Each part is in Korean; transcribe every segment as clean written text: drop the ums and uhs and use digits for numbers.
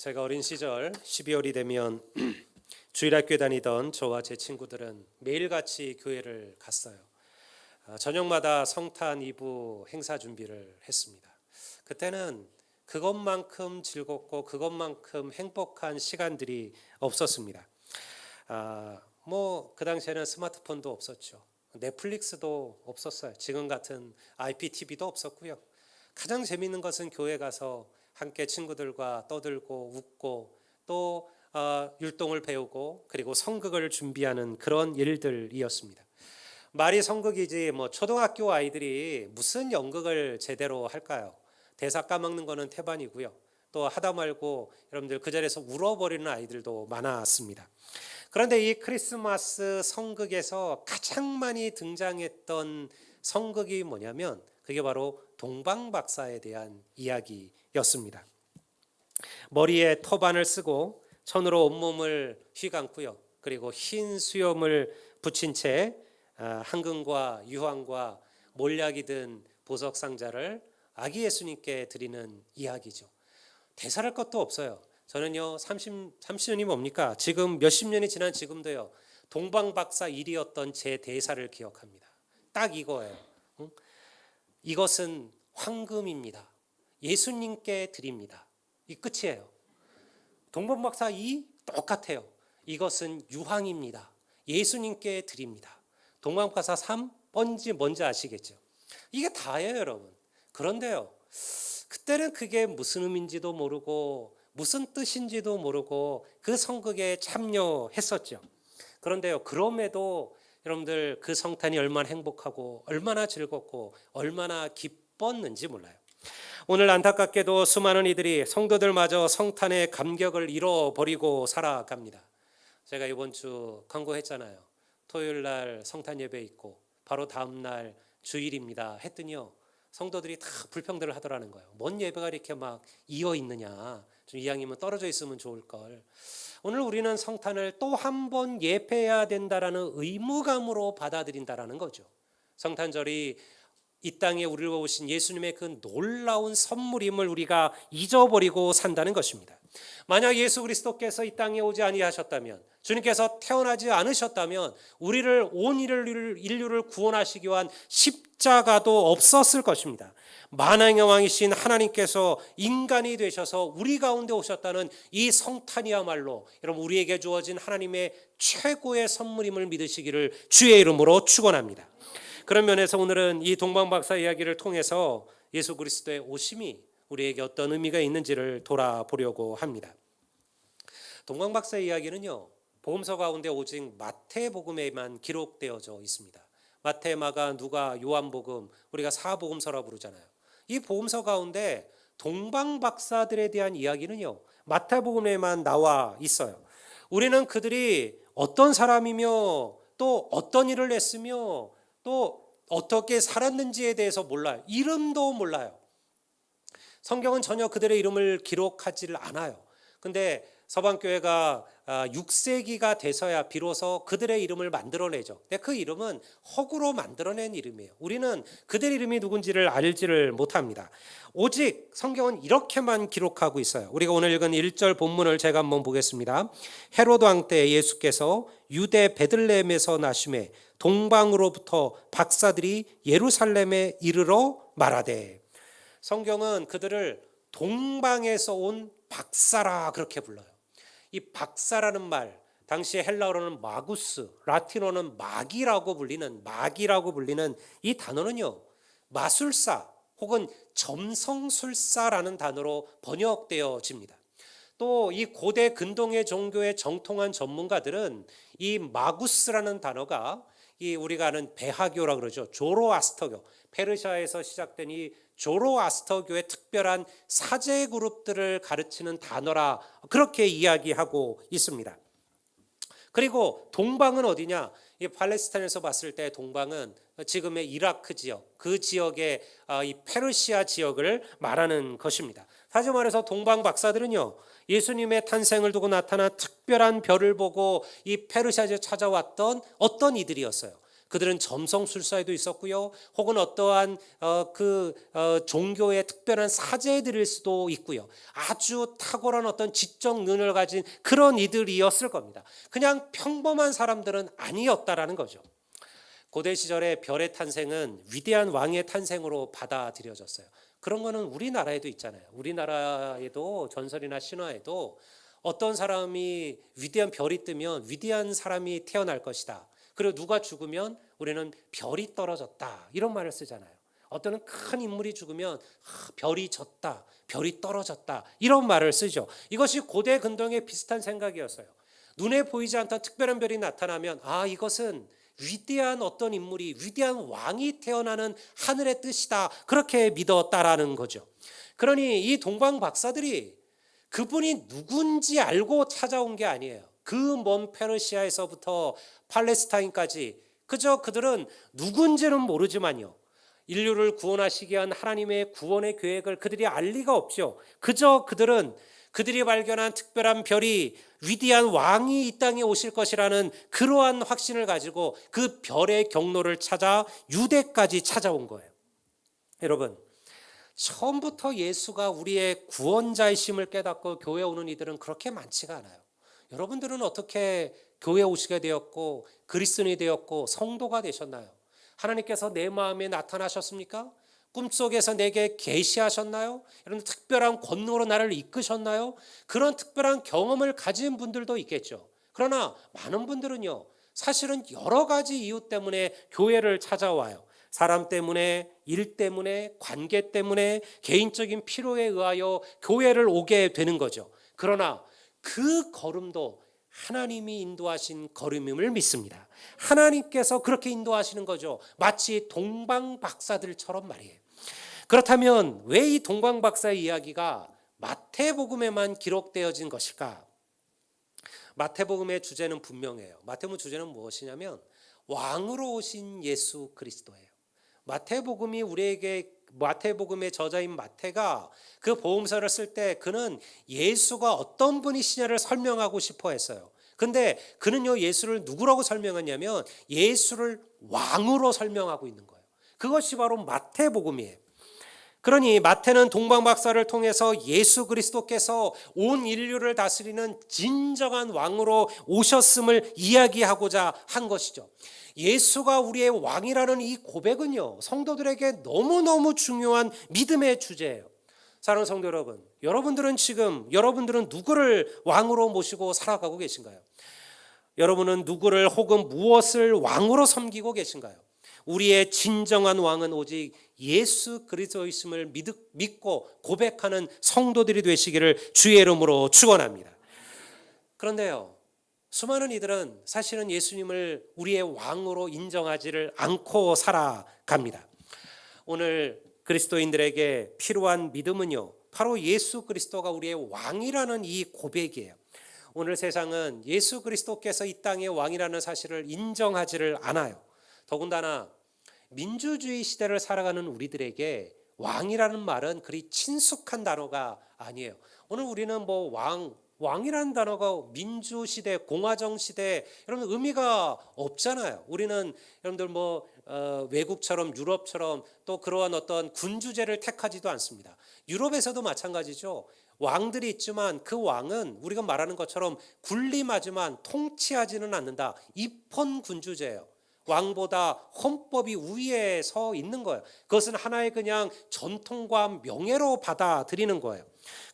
제가 어린 시절 12월이 되면 주일학교에 다니던 저와 제 친구들은 매일같이 교회를 갔어요. 저녁마다 성탄 이브 행사 준비를 했습니다. 그때는 그것만큼 즐겁고 그것만큼 행복한 시간들이 없었습니다. 그 당시에는 스마트폰도 없었죠. 넷플릭스도 없었어요. 지금 같은 IPTV도 없었고요. 가장 재미있는 것은 교회 가서 함께 친구들과 떠들고 웃고 또 율동을 배우고 그리고 성극을 준비하는 그런 일들이었습니다. 말이 성극이지 초등학교 아이들이 무슨 연극을 제대로 할까요? 대사 까먹는 거는 태반이고요. 또 하다 말고 여러분들 그 자리에서 울어버리는 아이들도 많았습니다. 그런데 이 크리스마스 성극에서 가장 많이 등장했던 성극이 뭐냐면 그게 바로 동방박사에 대한 이야기였습니다. 머리에 터반을 쓰고 천으로 온몸을 휘감고요. 그리고 흰 수염을 붙인 채 황금과 유황과 몰약이 든 보석 상자를 아기 예수님께 드리는 이야기죠. 대사할 것도 없어요. 저는요 30년이 뭡니까? 지금 몇십 년이 지난 지금도요 동방박사 1위였던 제 대사를 기억합니다. 딱 이거예요. 이것은 황금입니다. 예수님께 드립니다. 이 끝이에요. 동방박사 2 똑같아요. 이것은 유황입니다. 예수님께 드립니다. 동방박사 3 뭔지 아시겠죠? 이게 다예요, 여러분. 그런데요, 그때는 그게 무슨 의미인지도 모르고 무슨 뜻인지도 모르고 그 성극에 참여했었죠. 그런데요, 그럼에도 여러분들 그 성탄이 얼마나 행복하고 얼마나 즐겁고 얼마나 기뻤는지 몰라요. 오늘 안타깝게도 수많은 이들이 성도들마저 성탄의 감격을 잃어버리고 살아갑니다. 제가 이번 주 광고했잖아요. 토요일 날 성탄 예배 있고 바로 다음 날 주일입니다 했더니요, 성도들이 다 불평들을 하더라는 거예요. 뭔 예배가 이렇게 막 이어 있느냐, 좀 이왕이면 떨어져 있으면 좋을 걸. 오늘 우리는 성탄을 또 한 번 예배해야 된다라는 의무감으로 받아들인다라는 거죠. 성탄절이 이 땅에 우리를 오신 예수님의 그 놀라운 선물임을 우리가 잊어버리고 산다는 것입니다. 만약 예수 그리스도께서 이 땅에 오지 아니하셨다면, 주님께서 태어나지 않으셨다면 우리를 온 인류를 구원하시기 위한 십자가도 없었을 것입니다. 만왕의 왕이신 하나님께서 인간이 되셔서 우리 가운데 오셨다는 이 성탄이야말로 여러분 우리에게 주어진 하나님의 최고의 선물임을 믿으시기를 주의 이름으로 축원합니다. 그런 면에서 오늘은 이 동방박사 이야기를 통해서 예수 그리스도의 오심이 우리에게 어떤 의미가 있는지를 돌아보려고 합니다. 동방박사 이야기는요, 복음서 가운데 오직 마태복음에만 기록되어져 있습니다. 마태, 마가, 누가, 요한복음, 우리가 사복음서라고 부르잖아요. 이 복음서 가운데 동방박사들에 대한 이야기는요, 마태복음에만 나와 있어요. 우리는 그들이 어떤 사람이며 또 어떤 일을 했으며 또 어떻게 살았는지에 대해서 몰라요. 이름도 몰라요. 성경은 전혀 그들의 이름을 기록하지를 않아요. 근데 서방교회가 6세기가 돼서야 비로소 그들의 이름을 만들어내죠. 근데 그 이름은 허구로 만들어낸 이름이에요. 우리는 그들의 이름이 누군지를 알지를 못합니다. 오직 성경은 이렇게만 기록하고 있어요. 우리가 오늘 읽은 1절 본문을 제가 한번 보겠습니다. 헤로드 왕 때 예수께서 유대 베들레헴에서 나심에 동방으로부터 박사들이 예루살렘에 이르러 말하되, 성경은 그들을 동방에서 온 박사라 그렇게 불러요. 이 박사라는 말, 당시 헬라어로는 마구스, 라틴어는 마기라고 불리는 이 단어는요, 마술사 혹은 점성술사라는 단어로 번역되어집니다. 또 이 고대 근동의 종교의 정통한 전문가들은 이 마구스라는 단어가 우리가 아는 배하교라 그러죠. 조로아스터교, 페르시아에서 시작된 이 조로아스터교의 특별한 사제 그룹들을 가르치는 단어라 그렇게 이야기하고 있습니다. 그리고 동방은 어디냐? 이 팔레스타인에서 봤을 때 동방은 지금의 이라크 지역, 그 지역의 이 페르시아 지역을 말하는 것입니다. 다시 말해서 동방 박사들은요, 예수님의 탄생을 두고 나타난 특별한 별을 보고 이 페르시아에 찾아왔던 어떤 이들이었어요. 그들은 점성술사에도 있었고요. 혹은 어떠한 종교의 특별한 사제들일 수도 있고요. 아주 탁월한 어떤 지적 눈을 가진 그런 이들이었을 겁니다. 그냥 평범한 사람들은 아니었다라는 거죠. 고대 시절의 별의 탄생은 위대한 왕의 탄생으로 받아들여졌어요. 그런 거는 우리나라에도 있잖아요. 우리나라에도 전설이나 신화에도 어떤 사람이 위대한 별이 뜨면 위대한 사람이 태어날 것이다. 그리고 누가 죽으면 우리는 별이 떨어졌다. 이런 말을 쓰잖아요. 어떤 큰 인물이 죽으면 별이 졌다. 별이 떨어졌다. 이런 말을 쓰죠. 이것이 고대 근동의 비슷한 생각이었어요. 눈에 보이지 않던 특별한 별이 나타나면 이것은 위대한 어떤 인물이 위대한 왕이 태어나는 하늘의 뜻이다. 그렇게 믿었다라는 거죠. 그러니 이 동방 박사들이 그분이 누군지 알고 찾아온 게 아니에요. 그 먼 페르시아에서부터 팔레스타인까지 그저 그들은 누군지는 모르지만요. 인류를 구원하시기 위한 하나님의 구원의 계획을 그들이 알 리가 없죠. 그저 그들은 그들이 발견한 특별한 별이 위대한 왕이 이 땅에 오실 것이라는 그러한 확신을 가지고 그 별의 경로를 찾아 유대까지 찾아온 거예요. 여러분, 처음부터 예수가 우리의 구원자이심을 깨닫고 교회에 오는 이들은 그렇게 많지가 않아요. 여러분들은 어떻게 교회에 오시게 되었고 그리스도인이 되었고 성도가 되셨나요? 하나님께서 내 마음에 나타나셨습니까? 꿈속에서 내게 계시하셨나요? 이런 특별한 권능으로 나를 이끄셨나요? 그런 특별한 경험을 가진 분들도 있겠죠. 그러나 많은 분들은요, 사실은 여러 가지 이유 때문에 교회를 찾아와요. 사람 때문에, 일 때문에, 관계 때문에, 개인적인 필요에 의하여 교회를 오게 되는 거죠. 그러나 그 걸음도 하나님이 인도하신 걸음임을 믿습니다. 하나님께서 그렇게 인도하시는 거죠. 마치 동방 박사들처럼 말이에요. 그렇다면 왜 이 동방 박사의 이야기가 마태복음에만 기록되어진 것일까? 마태복음의 주제는 분명해요. 마태복음 주제는 무엇이냐면 왕으로 오신 예수 그리스도예요. 마태복음이 우리에게 마태복음의 저자인 마태가 그 복음서를 쓸 때 그는 예수가 어떤 분이시냐를 설명하고 싶어 했어요. 근데 그는요 예수를 누구라고 설명했냐면 예수를 왕으로 설명하고 있는 거예요. 그것이 바로 마태복음이에요. 그러니 마태는 동방박사를 통해서 예수 그리스도께서 온 인류를 다스리는 진정한 왕으로 오셨음을 이야기하고자 한 것이죠. 예수가 우리의 왕이라는 이 고백은요, 성도들에게 너무너무 중요한 믿음의 주제예요. 사랑하는 성도 여러분, 여러분들은 누구를 왕으로 모시고 살아가고 계신가요? 여러분은 누구를 혹은 무엇을 왕으로 섬기고 계신가요? 우리의 진정한 왕은 오직 예수 그리스도이심을 믿고 고백하는 성도들이 되시기를 주의 이름으로 축원합니다. 그런데요, 수많은 이들은 사실은 예수님을 우리의 왕으로 인정하지를 않고 살아갑니다. 오늘 그리스도인들에게 필요한 믿음은요, 바로 예수 그리스도가 우리의 왕이라는 이 고백이에요. 오늘 세상은 예수 그리스도께서 이 땅의 왕이라는 사실을 인정하지를 않아요. 더군다나 민주주의 시대를 살아가는 우리들에게 왕이라는 말은 그리 친숙한 단어가 아니에요. 오늘 우리는 왕이라는 단어가 민주시대, 공화정시대 이런 의미가 없잖아요. 우리는 여러분들 외국처럼 유럽처럼 또 그러한 어떤 군주제를 택하지도 않습니다. 유럽에서도 마찬가지죠. 왕들이 있지만 그 왕은 우리가 말하는 것처럼 군림하지만 통치하지는 않는다. 입헌군주제예요. 왕보다 헌법이 위에 서 있는 거예요. 그것은 하나의 그냥 전통과 명예로 받아들이는 거예요.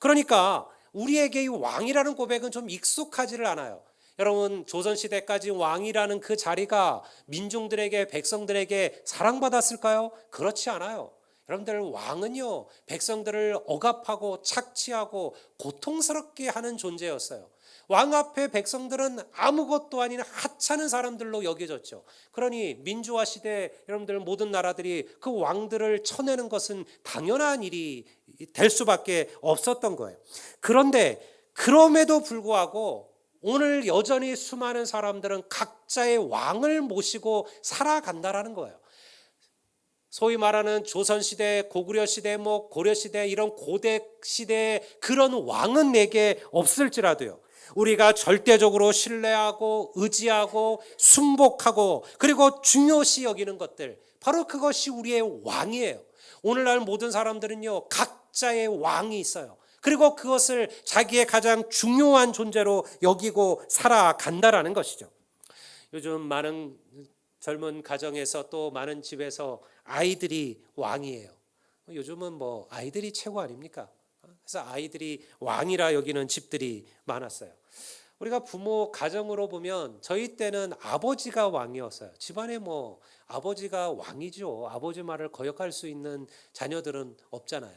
그러니까 우리에게 이 왕이라는 고백은 좀 익숙하지를 않아요. 여러분, 조선시대까지 왕이라는 그 자리가 민중들에게, 백성들에게 사랑받았을까요? 그렇지 않아요. 여러분들, 왕은요, 백성들을 억압하고 착취하고 고통스럽게 하는 존재였어요. 왕 앞에 백성들은 아무것도 아닌 하찮은 사람들로 여겨졌죠. 그러니 민주화 시대 여러분들 모든 나라들이 그 왕들을 쳐내는 것은 당연한 일이 될 수밖에 없었던 거예요. 그런데 그럼에도 불구하고 오늘 여전히 수많은 사람들은 각자의 왕을 모시고 살아간다라는 거예요. 소위 말하는 조선시대, 고구려시대, 고려시대 이런 고대 시대의 그런 왕은 내게 없을지라도요, 우리가 절대적으로 신뢰하고 의지하고 순복하고 그리고 중요시 여기는 것들, 바로 그것이 우리의 왕이에요. 오늘날 모든 사람들은요, 각자의 왕이 있어요. 그리고 그것을 자기의 가장 중요한 존재로 여기고 살아간다라는 것이죠. 요즘 많은 젊은 가정에서 또 많은 집에서 아이들이 왕이에요. 요즘은 뭐 아이들이 최고 아닙니까? 그래서 아이들이 왕이라 여기는 집들이 많았어요. 우리가 부모 가정으로 보면 저희 때는 아버지가 왕이었어요. 집안에 뭐 아버지가 왕이죠. 아버지 말을 거역할 수 있는 자녀들은 없잖아요.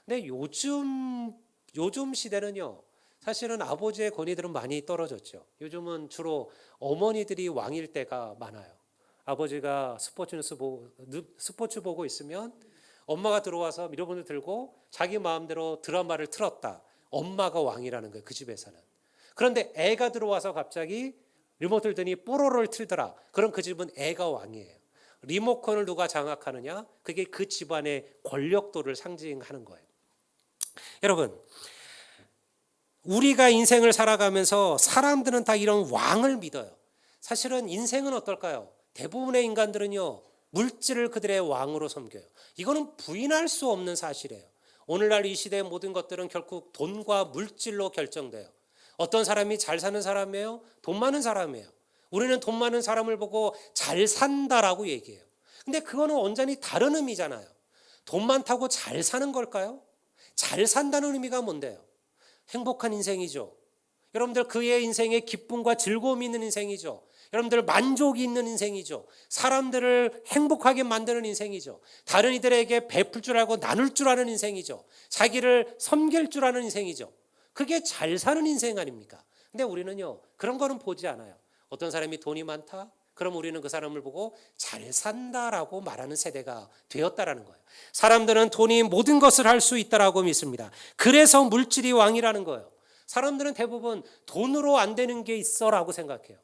근데 요즘 시대는요, 사실은 아버지의 권위들은 많이 떨어졌죠. 요즘은 주로 어머니들이 왕일 때가 많아요. 아버지가 스포츠 보고 있으면 엄마가 들어와서 리모컨을 들고 자기 마음대로 드라마를 틀었다. 엄마가 왕이라는 거예요, 그 집에서는. 그런데 애가 들어와서 갑자기 리모컨을 드니 뽀로로를 틀더라. 그럼 그 집은 애가 왕이에요. 리모컨을 누가 장악하느냐? 그게 그 집안의 권력도를 상징하는 거예요. 여러분, 우리가 인생을 살아가면서 사람들은 다 이런 왕을 믿어요. 사실은 인생은 어떨까요? 대부분의 인간들은요, 물질을 그들의 왕으로 섬겨요. 이거는 부인할 수 없는 사실이에요. 오늘날 이 시대의 모든 것들은 결국 돈과 물질로 결정돼요. 어떤 사람이 잘 사는 사람이에요? 돈 많은 사람이에요. 우리는 돈 많은 사람을 보고 잘 산다라고 얘기해요. 근데 그거는 완전히 다른 의미잖아요. 돈 많다고 잘 사는 걸까요? 잘 산다는 의미가 뭔데요? 행복한 인생이죠. 여러분들 그의 인생에 기쁨과 즐거움이 있는 인생이죠. 여러분들 만족이 있는 인생이죠. 사람들을 행복하게 만드는 인생이죠. 다른 이들에게 베풀 줄 알고 나눌 줄 아는 인생이죠. 자기를 섬길 줄 아는 인생이죠. 그게 잘 사는 인생 아닙니까? 근데 우리는요, 그런 거는 보지 않아요. 어떤 사람이 돈이 많다? 그럼 우리는 그 사람을 보고 잘 산다라고 말하는 세대가 되었다라는 거예요. 사람들은 돈이 모든 것을 할 수 있다라고 믿습니다. 그래서 물질이 왕이라는 거예요. 사람들은 대부분 돈으로 안 되는 게 있어라고 생각해요.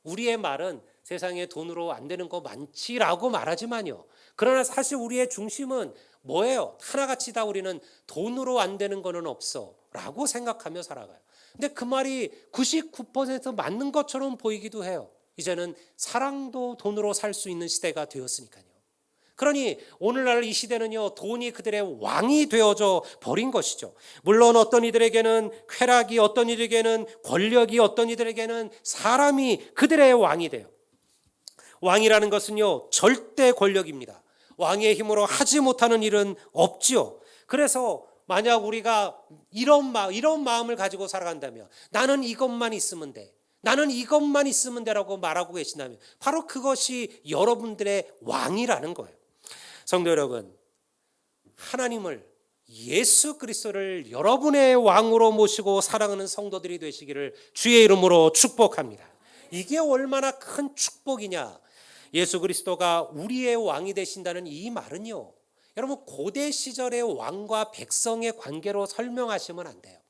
우리의 말은 세상에 돈으로 안 되는 거 많지라고 말하지만요. 그러나 사실 우리의 중심은 뭐예요? 하나같이 다 우리는 돈으로 안 되는 거는 없어라고 생각하며 살아가요. 근데 그 말이 99% 맞는 것처럼 보이기도 해요. 이제는 사랑도 돈으로 살 수 있는 시대가 되었으니까요. 그러니 오늘날 이 시대는요, 돈이 그들의 왕이 되어져 버린 것이죠. 물론 어떤 이들에게는 쾌락이, 어떤 이들에게는 권력이, 어떤 이들에게는 사람이 그들의 왕이 돼요. 왕이라는 것은요, 절대 권력입니다. 왕의 힘으로 하지 못하는 일은 없지요. 그래서 만약 우리가 이런 마음을 가지고 살아간다면, 나는 이것만 있으면 돼, 나는 이것만 있으면 되라고 말하고 계신다면, 바로 그것이 여러분들의 왕이라는 거예요. 성도 여러분, 하나님을, 예수 그리스도를 여러분의 왕으로 모시고 사랑하는 성도들이 되시기를 주의 이름으로 축복합니다. 이게 얼마나 큰 축복이냐. 예수 그리스도가 우리의 왕이 되신다는 이 말은요, 여러분 고대 시절의 왕과 백성의 관계로 설명하시면 안 돼요.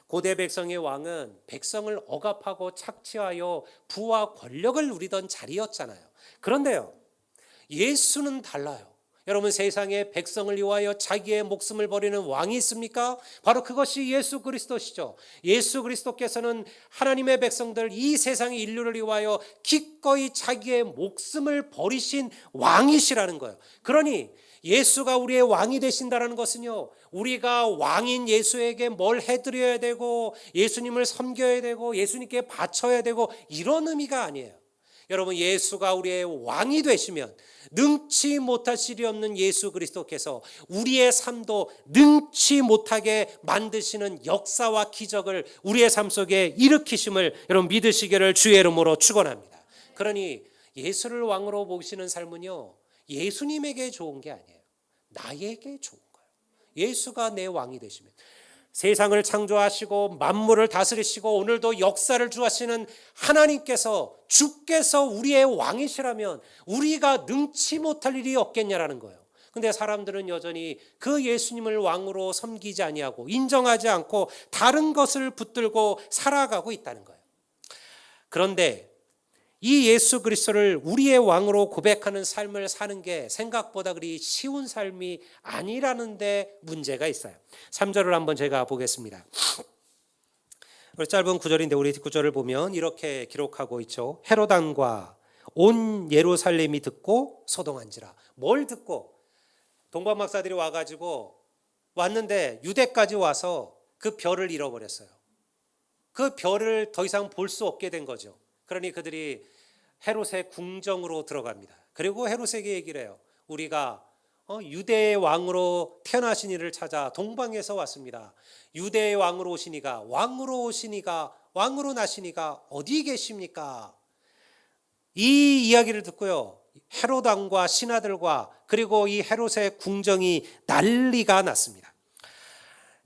고대 백성의 왕은 백성을 억압하고 착취하여 부와 권력을 누리던 자리였잖아요. 그런데요, 예수는 달라요. 여러분, 세상에 백성을 위하여 자기의 목숨을 버리는 왕이 있습니까? 바로 그것이 예수 그리스도시죠. 예수 그리스도께서는 하나님의 백성들, 이 세상의 인류를 위하여 기꺼이 자기의 목숨을 버리신 왕이시라는 거예요. 그러니 예수가 우리의 왕이 되신다는 것은요, 우리가 왕인 예수에게 뭘 해드려야 되고 예수님을 섬겨야 되고 예수님께 바쳐야 되고 이런 의미가 아니에요. 여러분, 예수가 우리의 왕이 되시면 능치 못할 일이 없는 예수 그리스도께서 우리의 삶도 능치 못하게 만드시는 역사와 기적을 우리의 삶 속에 일으키심을 여러분 믿으시기를 주의 이름으로 축원합니다. 그러니 예수를 왕으로 모시는 삶은요, 예수님에게 좋은 게 아니에요. 나에게 좋은 거예요. 예수가 내 왕이 되시면 세상을 창조하시고 만물을 다스리시고 오늘도 역사를 주하시는 하나님께서, 주께서 우리의 왕이시라면 우리가 능치 못할 일이 없겠냐라는 거예요. 근데 사람들은 여전히 그 예수님을 왕으로 섬기지 아니하고 인정하지 않고 다른 것을 붙들고 살아가고 있다는 거예요. 그런데 이 예수 그리스도를 우리의 왕으로 고백하는 삶을 사는 게 생각보다 그리 쉬운 삶이 아니라는 데 문제가 있어요. 3절을 한번 제가 보겠습니다. 짧은 구절인데 우리 구절을 보면 이렇게 기록하고 있죠. 헤롯 왕과 온 예루살렘이 듣고 소동한지라. 뭘 듣고? 동방 박사들이 와가지고 왔는데 유대까지 와서 그 별을 잃어버렸어요. 그 별을 더 이상 볼 수 없게 된 거죠. 그러니 그들이 헤롯의 궁정으로 들어갑니다. 그리고 헤롯에게 얘기를 해요. 우리가 유대의 왕으로 태어나신 이를 찾아 동방에서 왔습니다. 유대의 왕으로 오시니가, 왕으로 나시니가 어디 계십니까? 이 이야기를 듣고요, 헤롯 왕과 신하들과 그리고 이 헤롯의 궁정이 난리가 났습니다.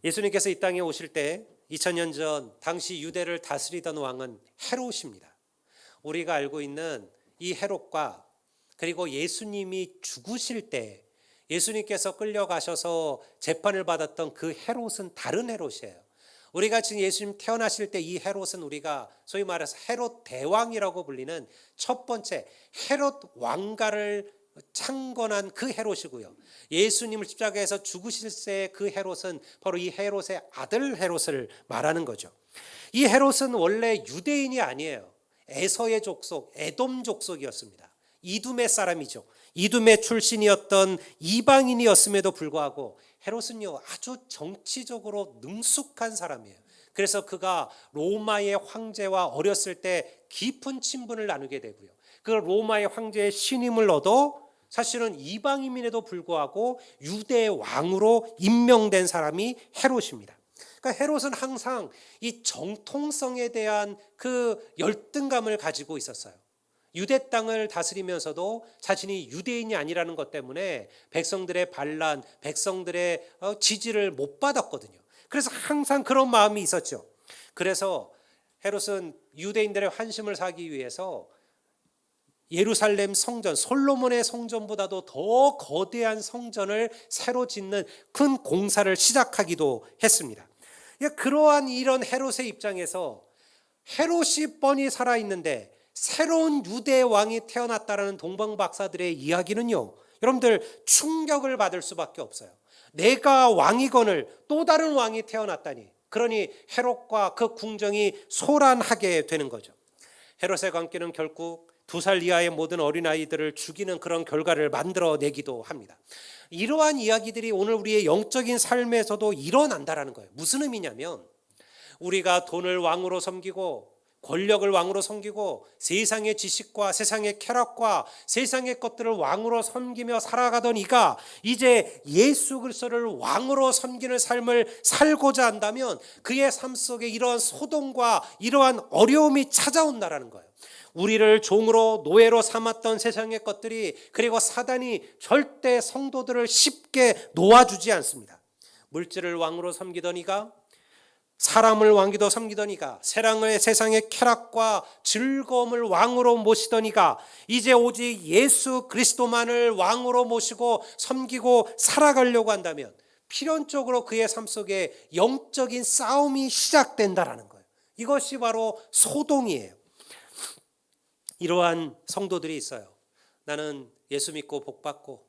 예수님께서 이 땅에 오실 때 2000년 전 당시 유대를 다스리던 왕은 헤롯입니다. 우리가 알고 있는 이 헤롯과 그리고 예수님이 죽으실 때 예수님께서 끌려가셔서 재판을 받았던 그 헤롯은 다른 헤롯이에요. 우리가 지금 예수님 태어나실 때 이 헤롯은 우리가 소위 말해서 헤롯 대왕이라고 불리는 첫 번째 헤롯 왕가를 창건한 그 헤롯이고요. 예수님을 십자가에서 죽으실 때 그 헤롯은 바로 이 헤롯의 아들 헤롯을 말하는 거죠. 이 헤롯은 원래 유대인이 아니에요. 에서의 족속, 에돔 족속이었습니다. 이둠의 사람이죠. 이둠의 출신이었던 이방인이었음에도 불구하고 헤롯은요, 아주 정치적으로 능숙한 사람이에요. 그래서 그가 로마의 황제와 어렸을 때 깊은 친분을 나누게 되고요, 그 로마의 황제의 신임을 얻어 사실은 이방인임에도 불구하고 유대의 왕으로 임명된 사람이 헤롯입니다. 그러니까 헤롯은 항상 이 정통성에 대한 그 열등감을 가지고 있었어요. 유대 땅을 다스리면서도 자신이 유대인이 아니라는 것 때문에 백성들의 반란, 백성들의 지지를 못 받았거든요. 그래서 항상 그런 마음이 있었죠. 그래서 헤롯은 유대인들의 환심을 사기 위해서 예루살렘 성전, 솔로몬의 성전보다도 더 거대한 성전을 새로 짓는 큰 공사를 시작하기도 했습니다. 그러한 이런 헤롯의 입장에서 헤롯이 뻔히 살아있는데 새로운 유대 왕이 태어났다라는 동방 박사들의 이야기는요, 여러분들 충격을 받을 수밖에 없어요. 내가 왕이거늘 또 다른 왕이 태어났다니. 그러니 헤롯과 그 궁정이 소란하게 되는 거죠. 헤롯의 관계는 결국 2살 이하의 모든 어린아이들을 죽이는 그런 결과를 만들어내기도 합니다. 이러한 이야기들이 오늘 우리의 영적인 삶에서도 일어난다라는 거예요. 무슨 의미냐면 우리가 돈을 왕으로 섬기고 권력을 왕으로 섬기고 세상의 지식과 세상의 쾌락과 세상의 것들을 왕으로 섬기며 살아가던 이가 이제 예수 그리스도를 왕으로 섬기는 삶을 살고자 한다면 그의 삶 속에 이러한 소동과 이러한 어려움이 찾아온다라는 거예요. 우리를 종으로 노예로 삼았던 세상의 것들이, 그리고 사단이 절대 성도들을 쉽게 놓아주지 않습니다. 물질을 왕으로 섬기던 이가, 사람을 왕기도 섬기던 이가, 세상의 쾌락과 즐거움을 왕으로 모시던 이가 이제 오직 예수 그리스도만을 왕으로 모시고 섬기고 살아가려고 한다면 필연적으로 그의 삶 속에 영적인 싸움이 시작된다라는 거예요. 이것이 바로 소동이에요. 이러한 성도들이 있어요. 나는 예수 믿고 복 받고,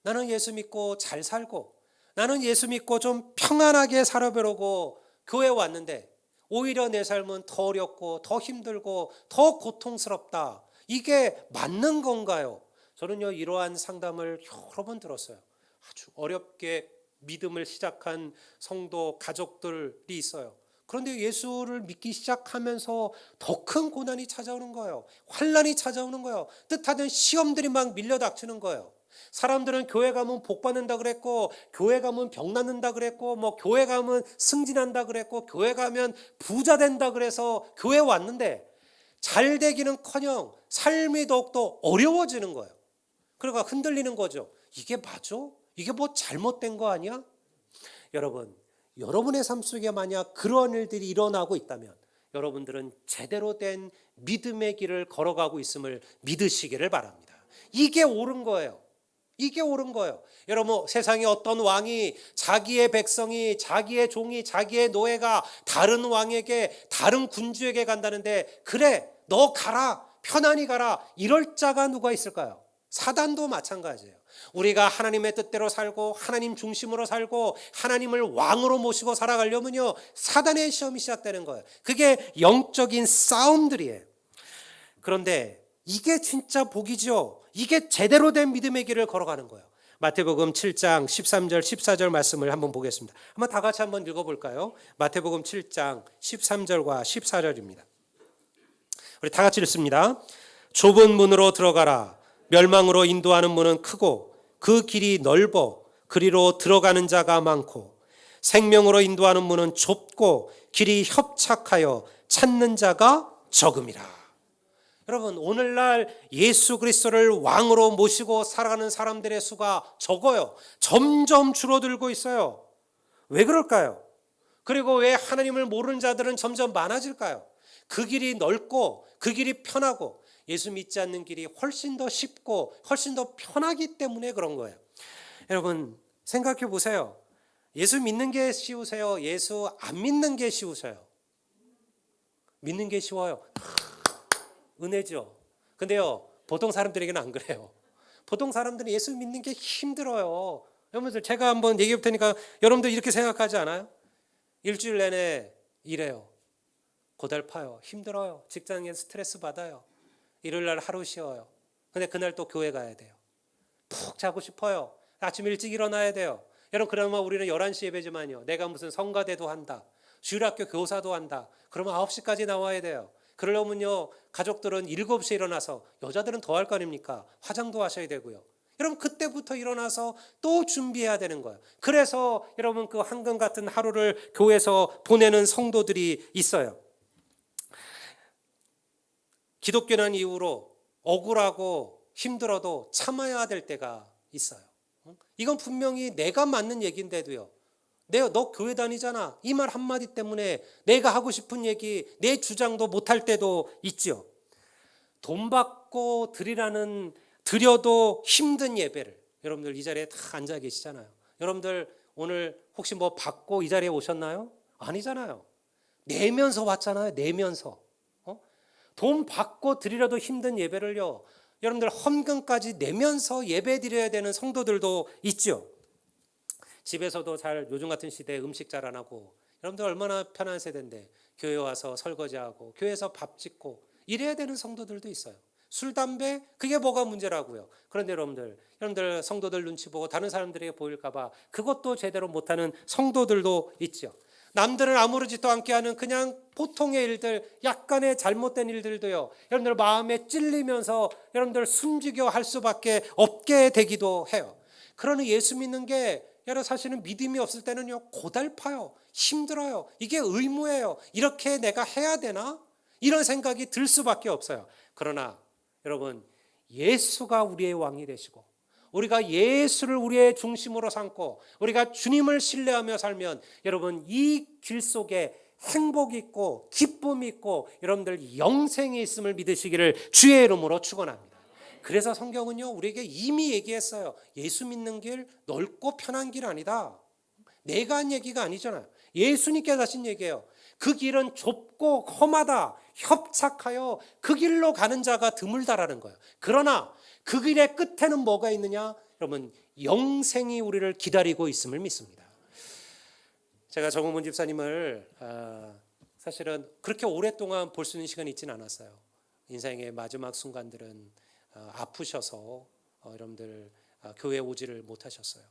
나는 예수 믿고 잘 살고, 나는 예수 믿고 좀 평안하게 살아보려고 교회에 왔는데 오히려 내 삶은 더 어렵고 더 힘들고 더 고통스럽다. 이게 맞는 건가요? 저는요, 이러한 상담을 여러 번 들었어요. 아주 어렵게 믿음을 시작한 성도 가족들이 있어요. 그런데 예수를 믿기 시작하면서 더 큰 고난이 찾아오는 거예요. 환난이 찾아오는 거예요. 뜻하던 시험들이 막 밀려닥치는 거예요. 사람들은 교회 가면 복 받는다 그랬고, 교회 가면 병 낫는다 그랬고, 교회 가면 승진한다 그랬고, 교회 가면 부자 된다 그래서 교회 왔는데 잘 되기는커녕 삶이 더욱더 어려워지는 거예요. 그러니까 흔들리는 거죠. 이게 맞아? 이게 뭐 잘못된 거 아니야? 여러분의 삶 속에 만약 그런 일들이 일어나고 있다면 여러분들은 제대로 된 믿음의 길을 걸어가고 있음을 믿으시기를 바랍니다. 이게 옳은 거예요. 이게 옳은 거예요. 여러분, 세상에 어떤 왕이 자기의 백성이, 자기의 종이, 자기의 노예가 다른 왕에게, 다른 군주에게 간다는데 그래 너 가라, 편안히 가라, 이럴 자가 누가 있을까요? 사단도 마찬가지예요. 우리가 하나님의 뜻대로 살고 하나님 중심으로 살고 하나님을 왕으로 모시고 살아가려면요, 사단의 시험이 시작되는 거예요. 그게 영적인 싸움들이에요. 그런데 이게 진짜 복이죠. 이게 제대로 된 믿음의 길을 걸어가는 거예요. 마태복음 7장 13절 14절 말씀을 한번 보겠습니다. 한번 다 같이 한번 읽어볼까요? 마태복음 7장 13절과 14절입니다. 우리 다 같이 읽습니다. 좁은 문으로 들어가라. 멸망으로 인도하는 문은 크고 그 길이 넓어 그리로 들어가는 자가 많고 생명으로 인도하는 문은 좁고 길이 협착하여 찾는 자가 적음이라. 여러분, 오늘날 예수 그리스도를 왕으로 모시고 살아가는 사람들의 수가 적어요. 점점 줄어들고 있어요. 왜 그럴까요? 그리고 왜 하나님을 모르는 자들은 점점 많아질까요? 그 길이 넓고 그 길이 편하고 예수 믿지 않는 길이 훨씬 더 쉽고 훨씬 더 편하기 때문에 그런 거예요. 여러분, 생각해 보세요. 예수 믿는 게 쉬우세요? 예수 안 믿는 게 쉬우세요? 믿는 게 쉬워요. 은혜죠. 근데요, 보통 사람들에게는 안 그래요. 보통 사람들은 예수 믿는 게 힘들어요. 여러분들, 제가 한번 얘기해 볼 테니까 여러분들 이렇게 생각하지 않아요? 일주일 내내 일해요. 고달파요. 힘들어요. 직장에서 스트레스 받아요. 일요일 날 하루 쉬어요. 근데 그날 또 교회 가야 돼요. 푹 자고 싶어요. 아침 일찍 일어나야 돼요. 여러분, 그러면 우리는 11시 예배지만요, 내가 무슨 성가대도 한다, 주일학교 교사도 한다, 그러면 9시까지 나와야 돼요. 그러려면요, 가족들은 7시에 일어나서, 여자들은 더 할 거 아닙니까? 화장도 하셔야 되고요. 여러분, 그때부터 일어나서 또 준비해야 되는 거예요. 그래서 여러분, 그 황금 같은 하루를 교회에서 보내는 성도들이 있어요. 기독교는 이후로 억울하고 힘들어도 참아야 될 때가 있어요. 이건 분명히 내가 맞는 얘기인데도요, 너 교회 다니잖아, 이 말 한마디 때문에 내가 하고 싶은 얘기, 내 주장도 못할 때도 있죠. 돈 받고 드려도 힘든 예배를, 여러분들 이 자리에 다 앉아 계시잖아요. 여러분들 오늘 혹시 뭐 받고 이 자리에 오셨나요? 아니잖아요. 내면서 왔잖아요. 내면서. 돈 받고 드리려도 힘든 예배를요, 여러분들 헌금까지 내면서 예배 드려야 되는 성도들도 있죠. 집에서도 잘, 요즘 같은 시대에 음식 잘 안 하고, 여러분들 얼마나 편한 세대인데 교회 와서 설거지하고 교회에서 밥 짓고 이래야 되는 성도들도 있어요. 술, 담배, 그게 뭐가 문제라고요. 그런데 여러분들 성도들 눈치 보고 다른 사람들에게 보일까 봐 그것도 제대로 못하는 성도들도 있죠. 남들은 아무렇지도 않게 하는 그냥 보통의 일들, 약간의 잘못된 일들도요, 여러분들 마음에 찔리면서 여러분들 숨지겨 할 수밖에 없게 되기도 해요. 그러니 예수 믿는 게, 여러분 사실은 믿음이 없을 때는요, 고달파요. 힘들어요. 이게 의무예요. 이렇게 내가 해야 되나? 이런 생각이 들 수밖에 없어요. 그러나 여러분, 예수가 우리의 왕이 되시고 우리가 예수를 우리의 중심으로 삼고 우리가 주님을 신뢰하며 살면, 여러분 이 길 속에 행복이 있고 기쁨이 있고 여러분들 영생이 있음을 믿으시기를 주의 이름으로 축원합니다. 그래서 성경은요, 우리에게 이미 얘기했어요. 예수 믿는 길 넓고 편한 길 아니다. 내가 한 얘기가 아니잖아요. 예수님께서 하신 얘기예요. 그 길은 좁고 험하다, 협착하여 그 길로 가는 자가 드물다라는 거예요. 그러나 그 길의 끝에는 뭐가 있느냐? 여러분, 영생이 우리를 기다리고 있음을 믿습니다. 제가 정은문 집사님을 사실은 그렇게 오랫동안 볼 수 있는 시간이 있지는 않았어요. 인생의 마지막 순간들은 아프셔서 여러분들 교회 오지를 못하셨어요.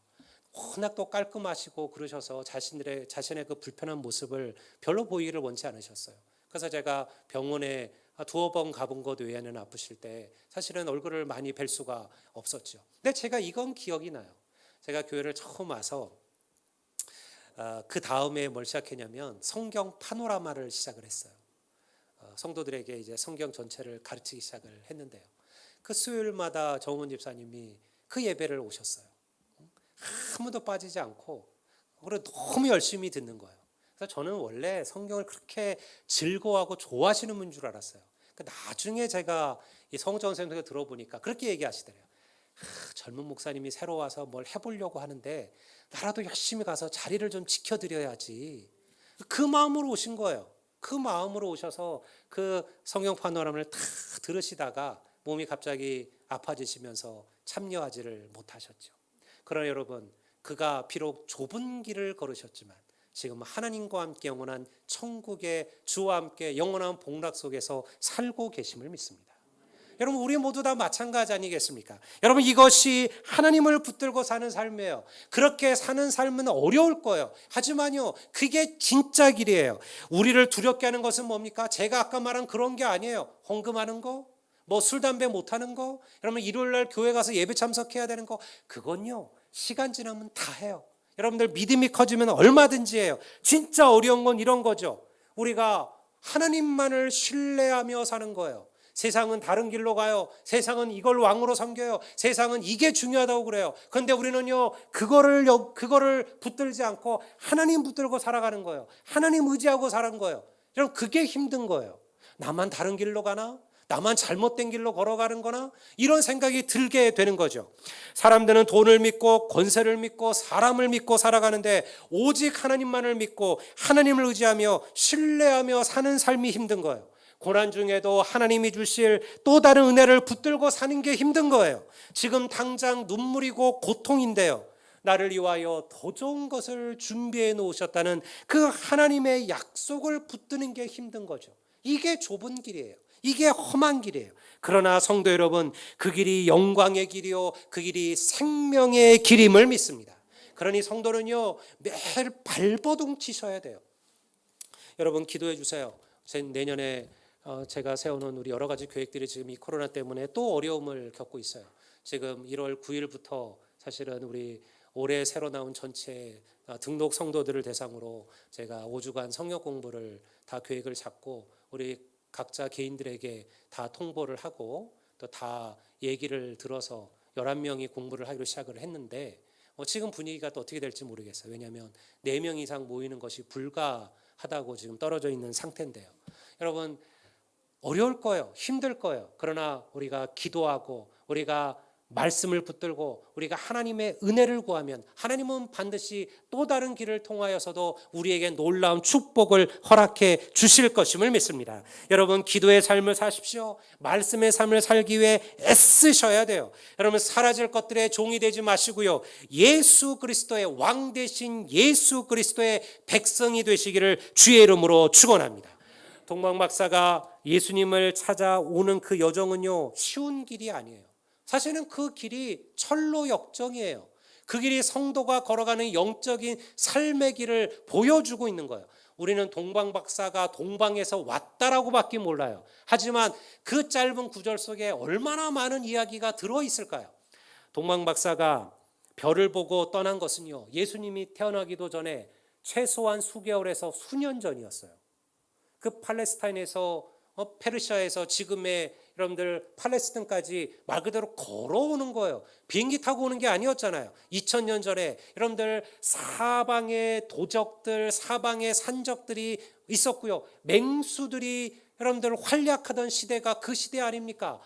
워낙 또 깔끔하시고 그러셔서 자신의 그 불편한 모습을 별로 보이기를 원치 않으셨어요. 그래서 제가 병원에 두어 번 가본 것 외에는 아프실 때 사실은 얼굴을 많이 뵐 수가 없었죠. 근데 제가 이건 기억이 나요. 제가 교회를 처음 와서 그 다음에 뭘 시작했냐면 성경 파노라마를 시작을 했어요. 성도들에게 이제 성경 전체를 가르치기 시작을 했는데요. 그 수요일마다 정훈 집사님이 그 예배를 오셨어요. 한 번도 빠지지 않고, 그리고 너무 열심히 듣는 거예요. 그래서 저는 원래 성경을 그렇게 즐거워하고 좋아하시는 분인 줄 알았어요. 나중에 제가 이 성정 선생님께 들어보니까 그렇게 얘기하시더래요. 젊은 목사님이 새로 와서 뭘 해보려고 하는데 나라도 열심히 가서 자리를 좀 지켜드려야지. 그 마음으로 오신 거예요. 그 마음으로 오셔서 그 성경 파노라마를 다 들으시다가 몸이 갑자기 아파지시면서 참여하지를 못하셨죠. 그러나 여러분, 그가 비록 좁은 길을 걸으셨지만 지금 하나님과 함께 영원한 천국의 주와 함께 영원한 복락 속에서 살고 계심을 믿습니다. 여러분, 우리 모두 다 마찬가지 아니겠습니까? 여러분, 이것이 하나님을 붙들고 사는 삶이에요. 그렇게 사는 삶은 어려울 거예요. 하지만요, 그게 진짜 길이에요. 우리를 두렵게 하는 것은 뭡니까? 제가 아까 말한 그런 게 아니에요. 헌금하는 거, 뭐 술, 담배 못하는 거, 여러분 일요일날 교회 가서 예배 참석해야 되는 거, 그건요 시간 지나면 다 해요. 여러분들 믿음이 커지면 얼마든지 해요. 진짜 어려운 건 이런 거죠. 우리가 하나님만을 신뢰하며 사는 거예요. 세상은 다른 길로 가요. 세상은 이걸 왕으로 섬겨요. 세상은 이게 중요하다고 그래요. 그런데 우리는요 그거를 붙들지 않고 하나님 붙들고 살아가는 거예요. 하나님 의지하고 사는 거예요. 여러분, 그게 힘든 거예요. 나만 다른 길로 가나? 나만 잘못된 길로 걸어가는 거나? 이런 생각이 들게 되는 거죠. 사람들은 돈을 믿고 권세를 믿고 사람을 믿고 살아가는데 오직 하나님만을 믿고 하나님을 의지하며 신뢰하며 사는 삶이 힘든 거예요. 고난 중에도 하나님이 주실 또 다른 은혜를 붙들고 사는 게 힘든 거예요. 지금 당장 눈물이고 고통인데요, 나를 위하여 더 좋은 것을 준비해 놓으셨다는 그 하나님의 약속을 붙드는 게 힘든 거죠. 이게 좁은 길이에요. 이게 험한 길이에요. 그러나 성도 여러분, 그 길이 영광의 길이요 그 길이 생명의 길임을 믿습니다. 그러니 성도는요 매일 발버둥 치셔야 돼요. 여러분, 기도해 주세요. 내년에 제가 세워놓은 우리 여러 가지 계획들이 지금 이 코로나 때문에 또 어려움을 겪고 있어요. 지금 1월 9일부터 사실은 우리 올해 새로 나온 전체 등록 성도들을 대상으로 제가 5주간 성역 공부를 다 계획을 잡고 우리 각자 개인들에게 다 통보를 하고 또 다 얘기를 들어서 11명이 공부를 하기로 시작을 했는데 지금 분위기가 또 어떻게 될지 모르겠어요. 왜냐하면 4명 이상 모이는 것이 불가하다고 지금 떨어져 있는 상태인데요. 여러분, 어려울 거예요. 힘들 거예요. 그러나 우리가 기도하고 우리가 말씀을 붙들고 우리가 하나님의 은혜를 구하면 하나님은 반드시 또 다른 길을 통하여서도 우리에게 놀라운 축복을 허락해 주실 것임을 믿습니다. 여러분, 기도의 삶을 사십시오. 말씀의 삶을 살기 위해 애쓰셔야 돼요. 여러분, 사라질 것들의 종이 되지 마시고요, 예수 그리스도의 왕 되신 예수 그리스도의 백성이 되시기를 주의 이름으로 축원합니다. 동방 박사가 예수님을 찾아오는 그 여정은요 쉬운 길이 아니에요. 사실은 그 길이 철로 역정이에요. 그 길이 성도가 걸어가는 영적인 삶의 길을 보여주고 있는 거예요. 우리는 동방 박사가 동방에서 왔다라고 밖에 몰라요. 하지만 그 짧은 구절 속에 얼마나 많은 이야기가 들어있을까요? 동방 박사가 별을 보고 떠난 것은요 예수님이 태어나기도 전에 최소한 수개월에서 수년 전이었어요. 그 팔레스타인에서 페르시아에서 지금의 여러분들 팔레스틴까지 말 그대로 걸어오는 거예요. 비행기 타고 오는 게 아니었잖아요. 2000년 전에 여러분들 사방에 도적들, 사방에 산적들이 있었고요. 맹수들이 여러분들 활약하던 시대가 그 시대 아닙니까?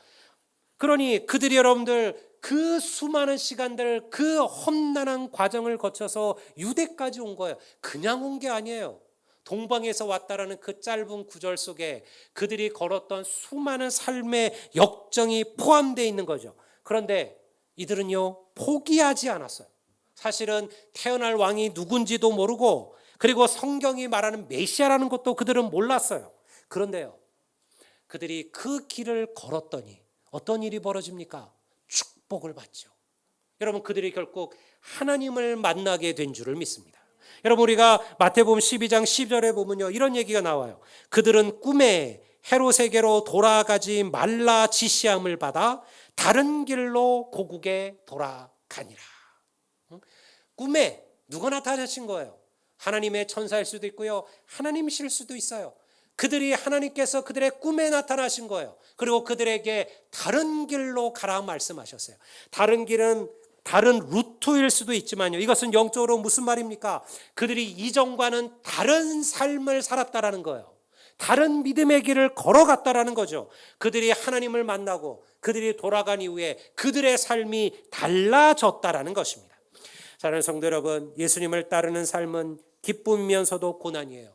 그러니 그들이 여러분들 그 수많은 시간들, 그 험난한 과정을 거쳐서 유대까지 온 거예요. 그냥 온 게 아니에요. 동방에서 왔다라는 그 짧은 구절 속에 그들이 걸었던 수많은 삶의 역정이 포함되어 있는 거죠. 그런데 이들은요 포기하지 않았어요. 사실은 태어날 왕이 누군지도 모르고 그리고 성경이 말하는 메시아라는 것도 그들은 몰랐어요. 그런데요 그들이 그 길을 걸었더니 어떤 일이 벌어집니까? 축복을 받죠. 여러분, 그들이 결국 하나님을 만나게 된 줄을 믿습니다. 여러분, 우리가 마태복음 12장 10절에 보면요 이런 얘기가 나와요. 그들은 꿈에 헤롯에게로 돌아가지 말라 지시함을 받아 다른 길로 고국에 돌아가니라. 꿈에 누가 나타나신 거예요? 하나님의 천사일 수도 있고요 하나님이실 수도 있어요. 그들이 하나님께서 그들의 꿈에 나타나신 거예요. 그리고 그들에게 다른 길로 가라 말씀하셨어요. 다른 길은 다른 루트일 수도 있지만요 이것은 영적으로 무슨 말입니까? 그들이 이전과는 다른 삶을 살았다라는 거예요. 다른 믿음의 길을 걸어갔다라는 거죠. 그들이 하나님을 만나고 그들이 돌아간 이후에 그들의 삶이 달라졌다라는 것입니다. 사랑하는 성도 여러분, 예수님을 따르는 삶은 기쁨이면서도 고난이에요.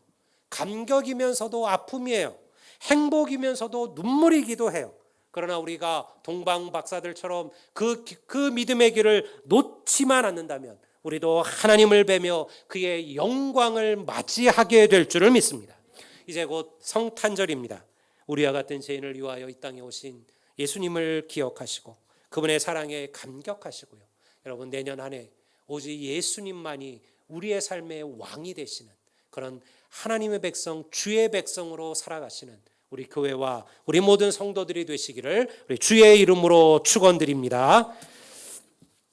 감격이면서도 아픔이에요. 행복이면서도 눈물이기도 해요. 그러나 우리가 동방 박사들처럼 그 믿음의 길을 놓지만 않는다면 우리도 하나님을 뵈며 그의 영광을 맞이하게 될 줄을 믿습니다. 이제 곧 성탄절입니다. 우리와 같은 죄인을 위하여 이 땅에 오신 예수님을 기억하시고 그분의 사랑에 감격하시고요. 여러분, 내년 한 해 오직 예수님만이 우리의 삶의 왕이 되시는 그런 하나님의 백성, 주의 백성으로 살아가시는 우리 교회와 우리 모든 성도들이 되시기를 우리 주의 이름으로 축원드립니다.